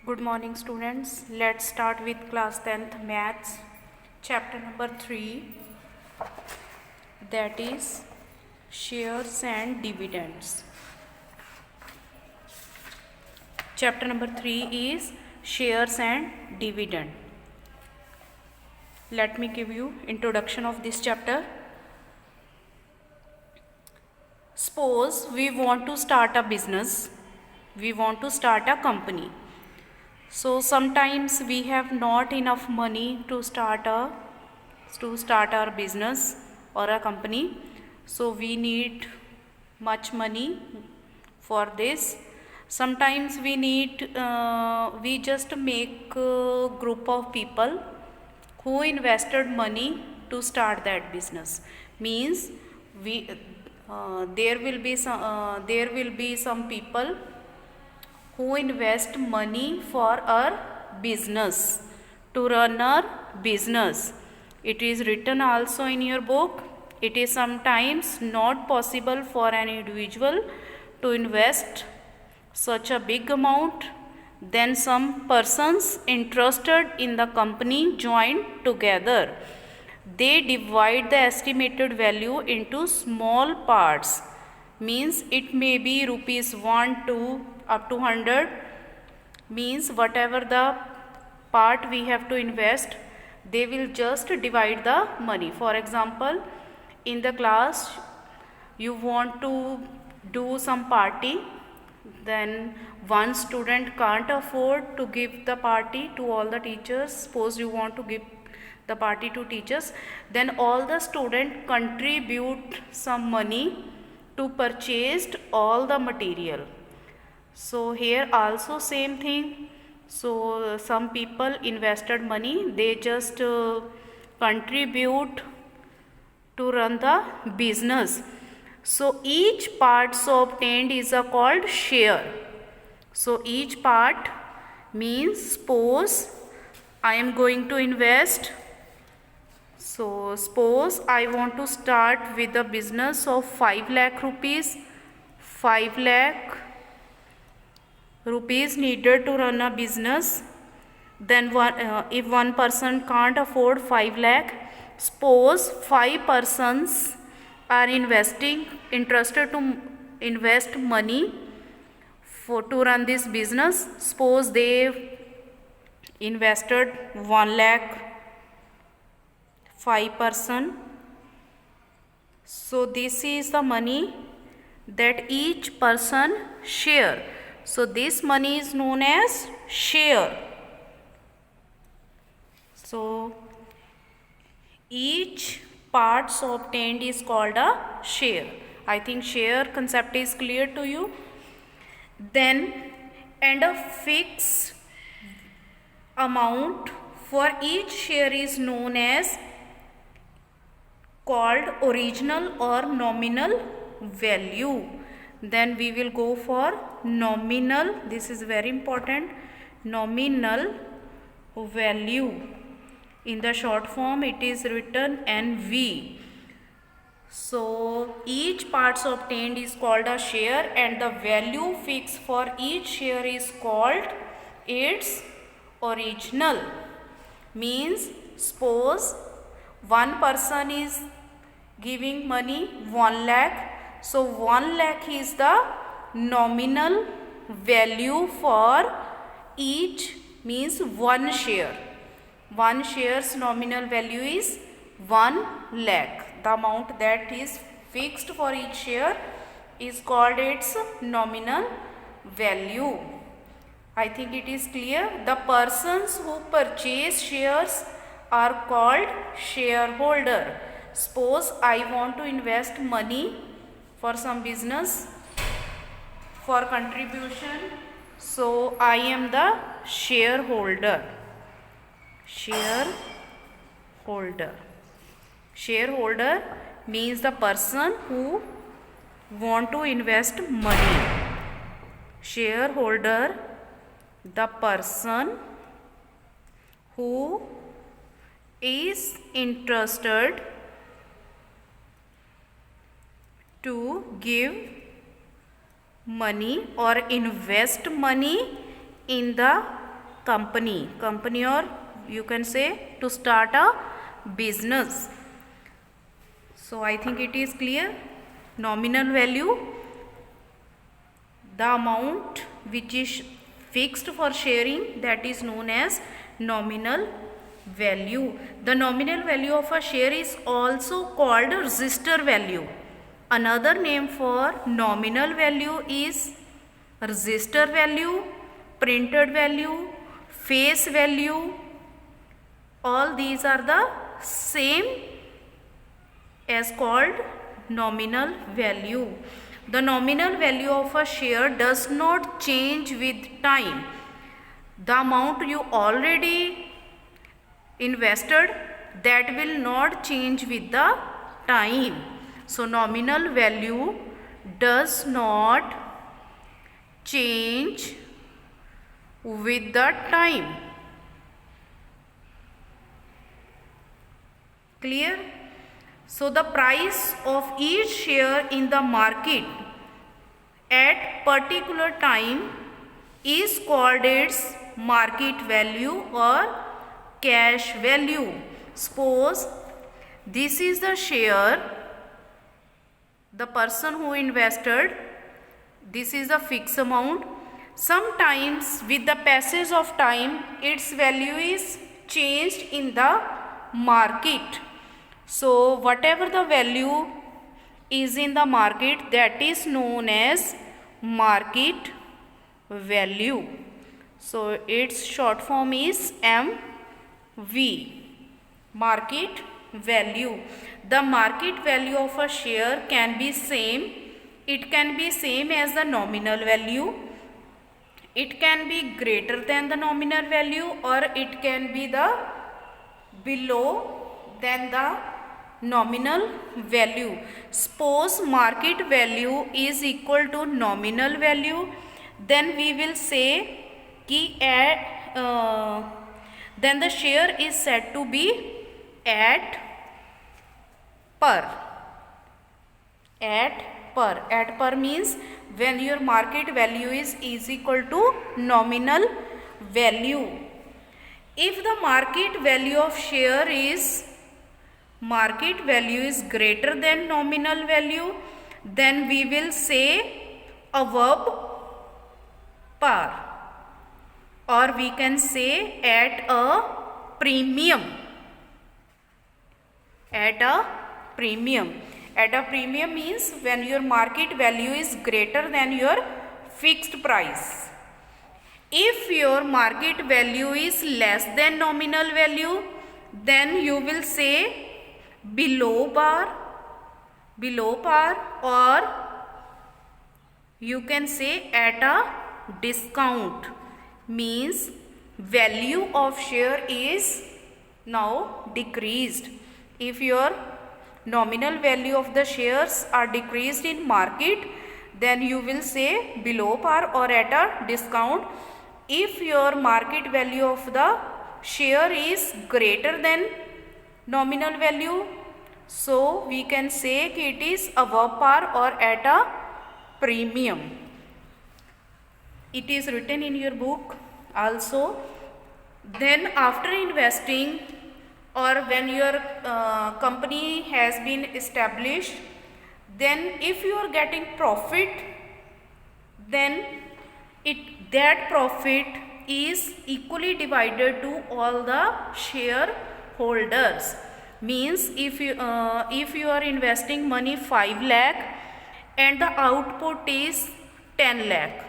Good morning students. Let's start with class 10th maths chapter number 3, that is shares and dividends. Chapter number 3 is shares and dividend. Let me give you introduction of this chapter. Suppose we want to start a business, we want to start a company. So sometimes we have not enough money to start our business or a company. So we need much money for this. Sometimes we just make a group of people who invested money to start that business. Means there will be some people who invest money for our business, to run our business. It is written also in your book. It is sometimes not possible for an individual to invest such a big amount. Then some persons interested in the company join together. They divide the estimated value into small parts. Means it may be rupees 1 to up to 100. Means whatever the part we have to invest, they will just divide the money. For example, in the class you want to do some party, then one student can't afford to give the party to all the teachers. Suppose you want to give the party to teachers, then all the students contribute some money to purchase all the material. So here also same thing. So some people invested money, they just contribute to run the business. So each part so obtained is called share. So each part means, suppose I am going to invest. So suppose I want to start with a business of 5 lakh rupees. 5 lakh rupees needed to run a business. Then if one person can't afford 5 lakh, suppose 5 persons are interested to invest money to run this business. Suppose they invested 1 lakh, 5 person. So this is the money that each person share. So this money is known as share. So each part so obtained is called a share. I think share concept is clear to you. Then and a fixed amount for each share is known as called original or nominal value. Then we will go for nominal. This is very important. Nominal value. In the short form it is written NV. So each parts obtained is called a share, and the value fixed for each share is called its original. Means suppose one person is giving money 1 lakh. So 1 lakh is the nominal value for each, means one share. One share's nominal value is 1 lakh. The amount that is fixed for each share is called its nominal value. I think it is clear. The persons who purchase shares are called shareholder. Suppose I want to invest money for some business for contribution. So I am the shareholder. Shareholder means the person who want to invest money. Shareholder, the person who is interested to give money or invest money in the company, or you can say to start a business. So I think it is clear. Nominal value, the amount which is fixed for sharing, that is known as nominal value. The nominal value of a share is also called register value. Another name for nominal value is register value, printed value, face value. All these are the same as called nominal value. The nominal value of a share does not change with time. The amount you already invested, that will not change with the time. So nominal value does not change with the time. Clear? So the price of each share in the market at particular time is called its market value or cash value. Suppose this is the share, the person who invested, this is a fixed amount. Sometimes with the passage of time, its value is changed in the market. So whatever the value is in the market, that is known as market value. So its short form is MV, market value. The market value of a share can be same. It can be same as the nominal value. It can be greater than the nominal value, or it can be the below than the nominal value. Suppose market value is equal to nominal value, then we will say ki then the share is said to be at par. At par means when your market value is equal to nominal value. If the market value of share is greater than nominal value, then we will say above par, or we can say at a premium. At a premium means when your market value is greater than your fixed price. If your market value is less than nominal value, then you will say below par, or you can say at a discount, means value of share is now decreased. If your nominal value of the shares are decreased in market, then you will say below par or at a discount. If your market value of the share is greater than nominal value, so we can say it is above par or at a premium. It is written in your book also. Then after investing, or when your company has been established, then if you are getting profit, then that profit is equally divided to all the shareholders. Means if you are investing money 5 lakh and the output is 10 lakh,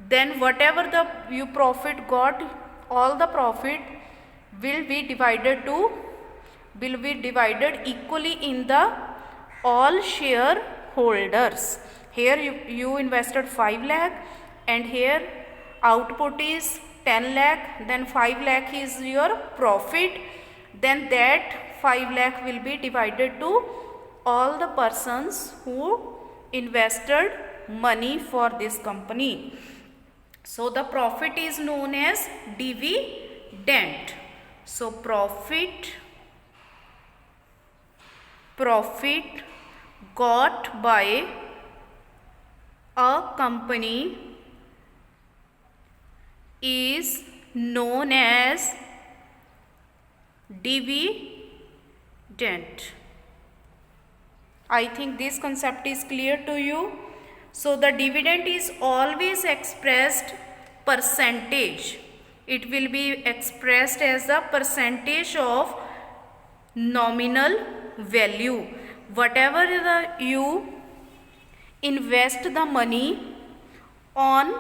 then whatever the you profit got, all the profit will be divided equally in the all shareholders. Here you invested 5 lakh and here output is 10 lakh, then 5 lakh is your profit, then that 5 lakh will be divided to all the persons who invested money for this company. So the profit is known as dividend. So profit got by a company is known as dividend. I think this concept is clear to you. So the dividend is always expressed percentage. It will be expressed as the percentage of nominal value. Whatever you invest the money, on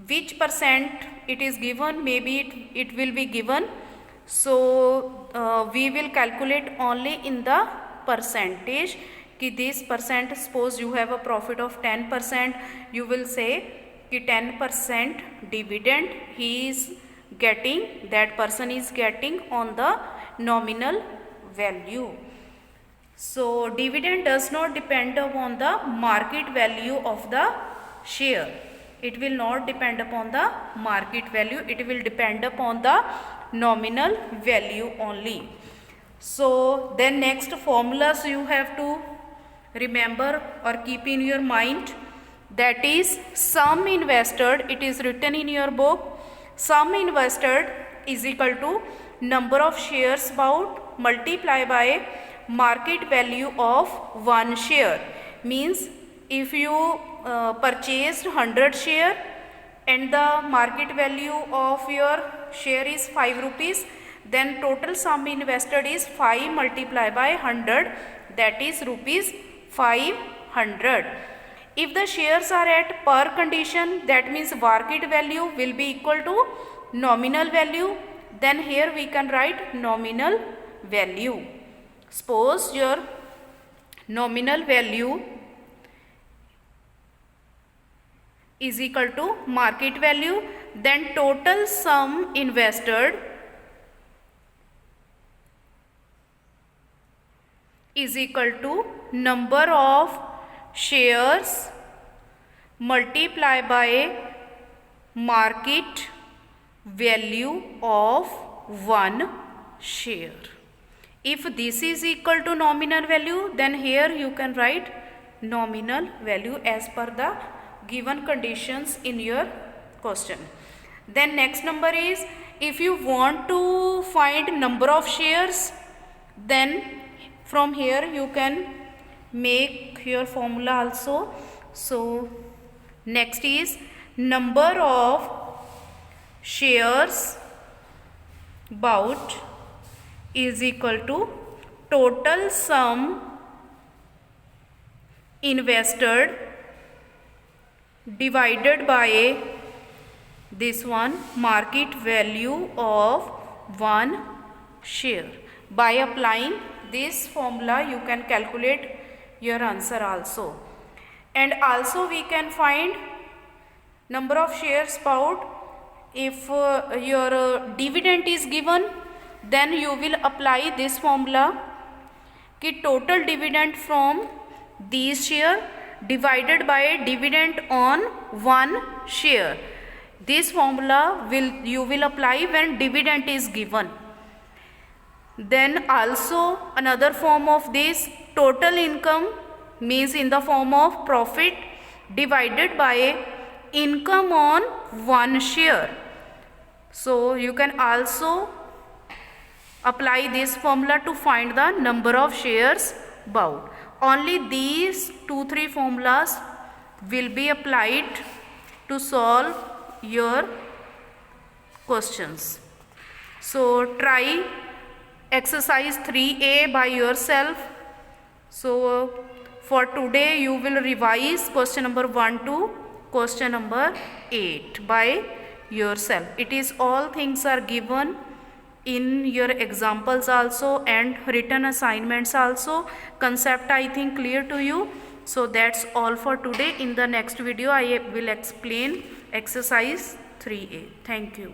which percent it is given, maybe it will be given. So we will calculate only in the percentage. कि this percent, suppose you have a profit of 10%, you will say कि 10% dividend he is getting, that person is getting on the nominal value. So dividend does not depend upon the market value of the share. It will not depend upon the market value, it will depend upon the nominal value only. So then next formulas you have to remember or keep in your mind, that is sum invested. It is written in your book, sum invested is equal to number of shares bought multiply by market value of one share. Means if you purchased 100 share and the market value of your share is 5 rupees, then total sum invested is 5 multiplied by 100, that is rupees 500. If the shares are at par condition, that means market value will be equal to nominal value, then here we can write nominal value. Suppose your nominal value is equal to market value, then total sum invested is equal to number of shares multiply by market value of one share. If this is equal to nominal value, then here you can write nominal value as per the given conditions in your question. Then next number is, if you want to find number of shares, then from here you can make your formula also. So next is number of shares bought is equal to total sum invested divided by this one market value of one share. By applying this formula you can calculate your answer also. And also we can find number of shares bought. If your dividend is given, then you will apply this formula कि total dividend from these share divided by dividend on one share. This formula you will apply when dividend is given. Then also another form of this, total income means in the form of profit divided by income on one share. So you can also apply this formula to find the number of shares bought. Only these 2-3 formulas will be applied to solve your questions. So try exercise 3A by yourself. So for today you will revise question number 1 to question number 8 by yourself. It is all things are given in your examples also and written assignments also. Concept I think clear to you. So that's all for today. In the next video I will explain exercise 3A. Thank you.